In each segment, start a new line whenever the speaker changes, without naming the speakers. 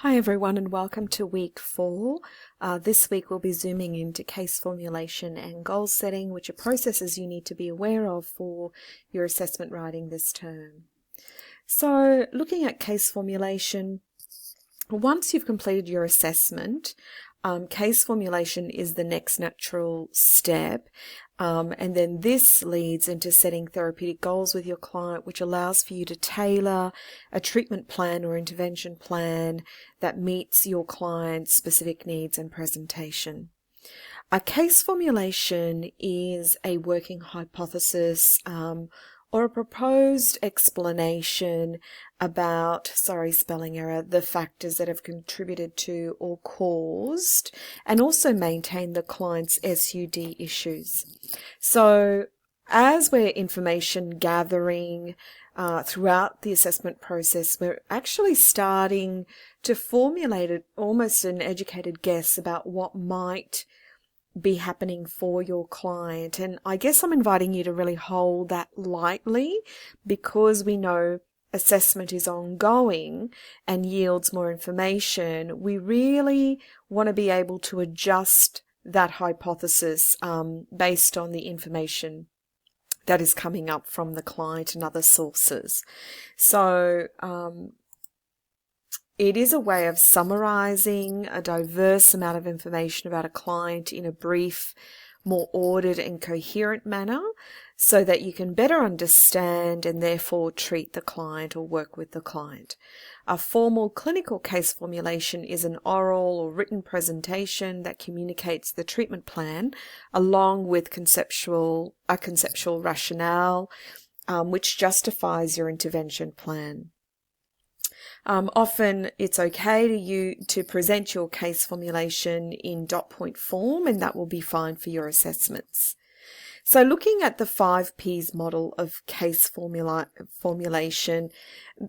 Hi everyone and welcome to week 4. This week we'll be zooming into case formulation and goal setting, which are processes you need to be aware of for your assessment writing this term. So looking at case formulation, once you've completed your assessment, case formulation is the next natural step. And then this leads into setting therapeutic goals with your client, which allows for you to tailor a treatment plan or intervention plan that meets your client's specific needs and presentation. A case formulation is a working hypothesis or a proposed explanation about, the factors that have contributed to or caused and also maintain the client's SUD issues. So as we're information gathering throughout the assessment process, we're actually starting to formulate almost an educated guess about what might be happening for your client. And I guess I'm inviting you to really hold that lightly, because we know assessment is ongoing and yields more information. We really want to be able to adjust that hypothesis based on the information that is coming up from the client and other sources. So it is a way of summarizing a diverse amount of information about a client in a brief, more ordered and coherent manner so that you can better understand and therefore treat the client or work with the client. A formal clinical case formulation is an oral or written presentation that communicates the treatment plan along with a conceptual rationale which justifies your intervention plan. Often it's okay to present your case formulation in dot point form, and that will be fine for your assessments. So looking at the 5 Ps model of case formulation,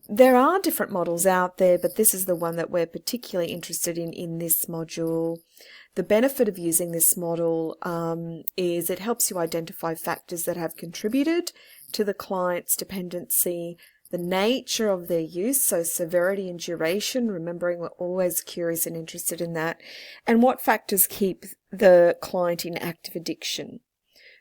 there are different models out there, but this is the one that we're particularly interested in this module. The benefit of using this model is it helps you identify factors that have contributed to the client's dependency, the nature of their use, so severity and duration, remembering we're always curious and interested in that, and what factors keep the client in active addiction.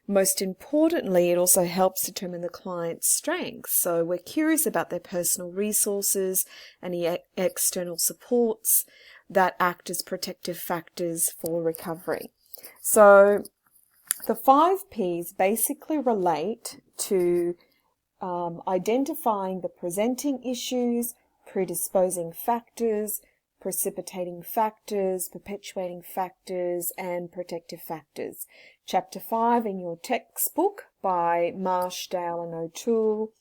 Most importantly, it also helps determine the client's strengths. So we're curious about their personal resources, any external supports that act as protective factors for recovery. So the 5 Ps basically relate to identifying the presenting issues, predisposing factors, precipitating factors, perpetuating factors, and protective factors. Chapter 5 in your textbook by Marsh, Dale and O'Toole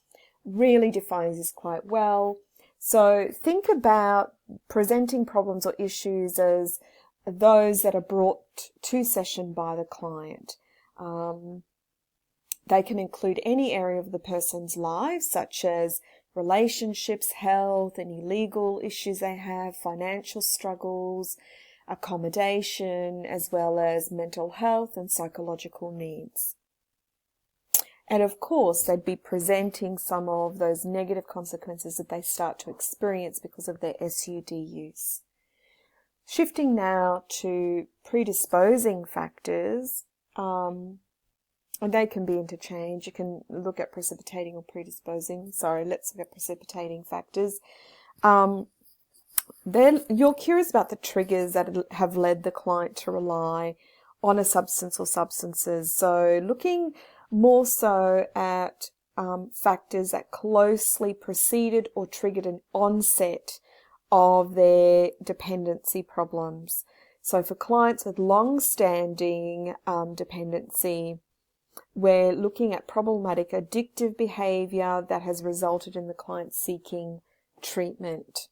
really defines this quite well. So think about presenting problems or issues as those that are brought to session by the client. They can include any area of the person's life, such as relationships, health, any legal issues they have, financial struggles, accommodation, as well as mental health and psychological needs. And of course, they'd be presenting some of those negative consequences that they start to experience because of their SUD use. Shifting now to predisposing factors, and they can be interchanged. You can look at precipitating or predisposing. Let's look at precipitating factors. Then you're curious about the triggers that have led the client to rely on a substance or substances. So looking more so at factors that closely preceded or triggered an onset of their dependency problems. So for clients with long-standing dependency, we're looking at problematic addictive behavior that has resulted in the client seeking treatment.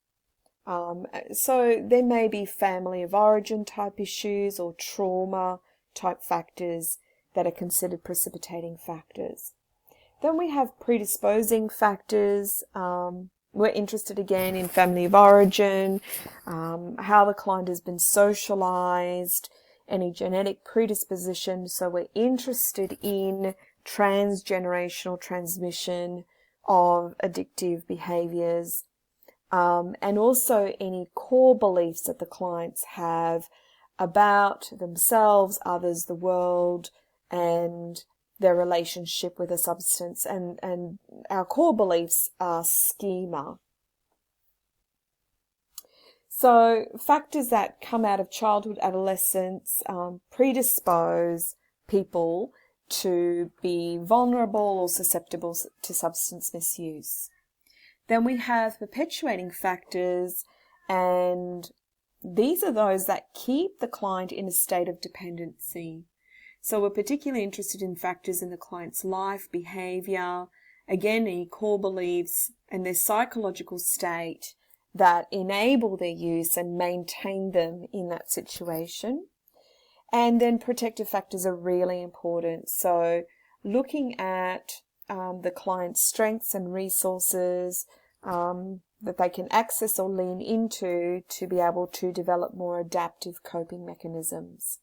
So there may be family of origin type issues or trauma type factors that are considered precipitating factors. Then we have predisposing factors. We're interested again in family of origin, how the client has been socialized, any genetic predisposition. So we're interested in transgenerational transmission of addictive behaviors. and also any core beliefs that the clients have about themselves, others, the world, and their relationship with a substance. And our core beliefs are schema. So factors that come out of childhood, adolescence, predispose people to be vulnerable or susceptible to substance misuse. Then we have perpetuating factors, and these are those that keep the client in a state of dependency. So we're particularly interested in factors in the client's life, behavior, again, any core beliefs, and their psychological state that enable their use and maintain them in that situation. And then protective factors are really important. So looking at the client's strengths and resources that they can access or lean into to be able to develop more adaptive coping mechanisms.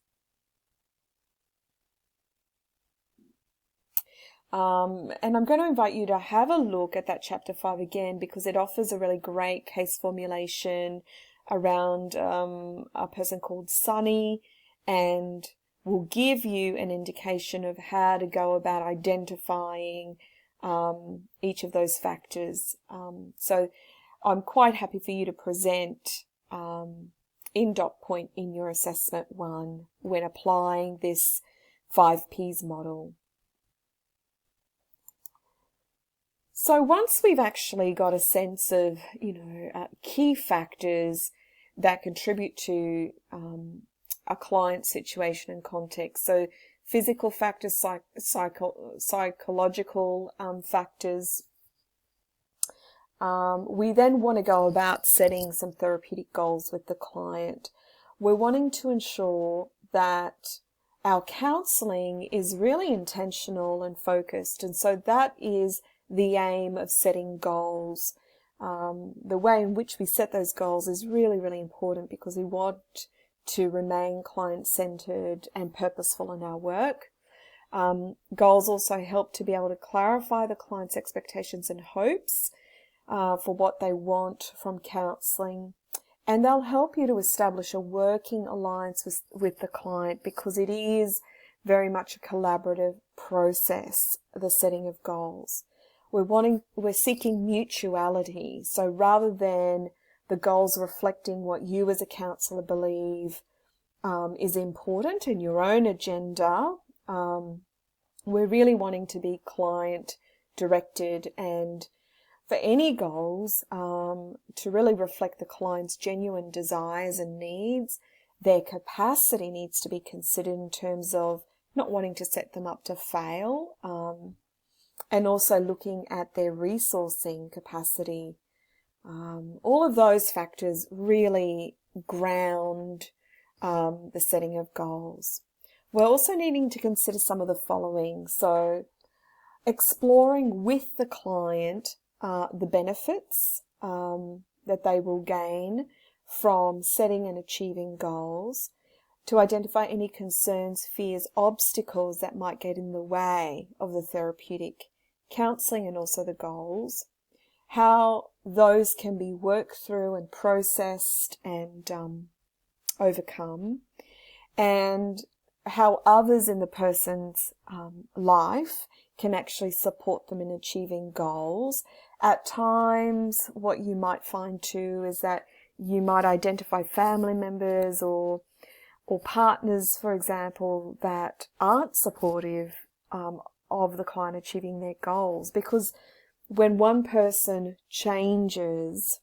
And I'm going to invite you to have a look at that chapter 5 again, because it offers a really great case formulation around a person called Sunny, and will give you an indication of how to go about identifying each of those factors. So I'm quite happy for you to present in dot point in your assessment 1 when applying this 5 Ps model. So once we've actually got a sense of, key factors that contribute to a client situation and context, so physical factors, psychological factors, we then want to go about setting some therapeutic goals with the client. We're wanting to ensure that our counselling is really intentional and focused, and so that is the aim of setting goals. The way in which we set those goals is really, really important, because we want to remain client-centered and purposeful in our work. Goals also help to be able to clarify the client's expectations and hopes for what they want from counselling, and they'll help you to establish a working alliance with the client, because it is very much a collaborative process, the setting of goals. We're seeking mutuality. So rather than the goals reflecting what you as a counsellor believe is important in your own agenda, we're really wanting to be client directed, and for any goals to really reflect the client's genuine desires and needs. Their capacity needs to be considered in terms of not wanting to set them up to fail, and also looking at their resourcing capacity. All of those factors really ground the setting of goals. We're also needing to consider some of the following. So exploring with the client the benefits that they will gain from setting and achieving goals, to identify any concerns, fears, obstacles that might get in the way of the therapeutic counselling and also the goals, how those can be worked through and processed and overcome, and how others in the person's life can actually support them in achieving goals. At times, what you might find too is that you might identify family members or partners, for example, that aren't supportive of the client achieving their goals, because when one person changes,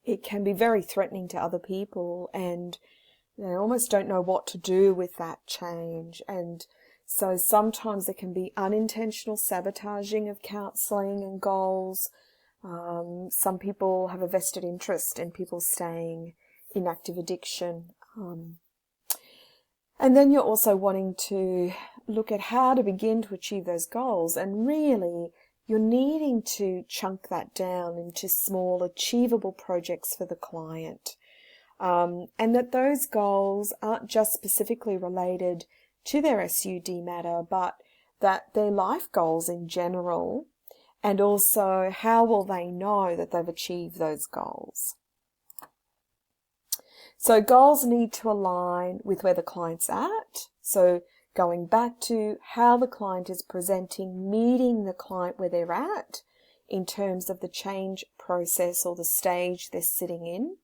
it can be very threatening to other people, and they almost don't know what to do with that change. And so sometimes there can be unintentional sabotaging of counselling and goals. Some people have a vested interest in people staying in active addiction. And then you're also wanting to look at how to begin to achieve those goals, and really you're needing to chunk that down into small achievable projects for the client. And that those goals aren't just specifically related to their SUD matter, but that they're life goals in general, And also, how will they know that they've achieved those goals? So goals need to align with where the client's at. So going back to how the client is presenting, meeting the client where they're at in terms of the change process or the stage they're sitting in.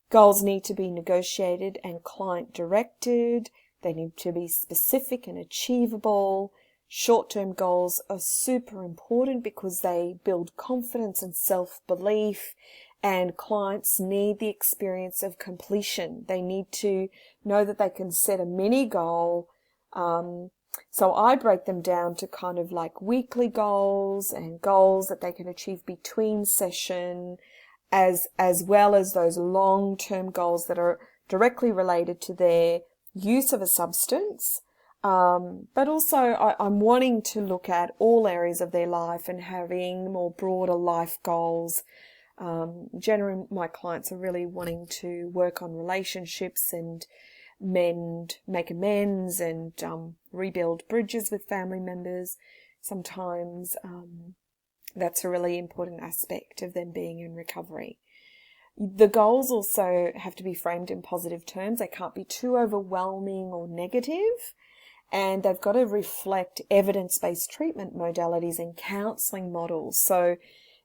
Goals need to be negotiated and client directed. They need to be specific and achievable. Short-term goals are super important because they build confidence and self-belief, and clients need the experience of completion. They need to know that they can set a mini goal. So I break them down to kind of like weekly goals and goals that they can achieve between session, as well as those long-term goals that are directly related to their use of a substance. But also I'm wanting to look at all areas of their life and having more broader life goals. Generally, my clients are really wanting to work on relationships and make amends and rebuild bridges with family members. Sometimes that's a really important aspect of them being in recovery. The goals also have to be framed in positive terms. They can't be too overwhelming or negative, and they've got to reflect evidence-based treatment modalities and counselling models. So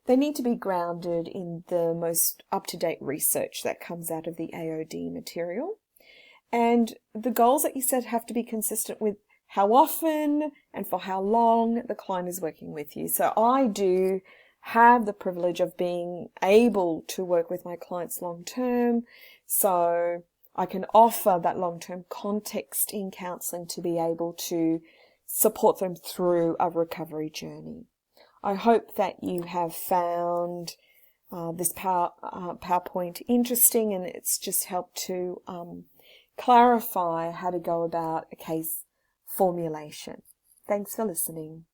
they need to be grounded in the most up-to-date research that comes out of the AOD material. And the goals that you set have to be consistent with how often and for how long the client is working with you. So I do have the privilege of being able to work with my clients long term, so I can offer that long-term context in counselling to be able to support them through a recovery journey. I hope that you have found this PowerPoint interesting, and it's just helped to clarify how to go about a case formulation. Thanks for listening.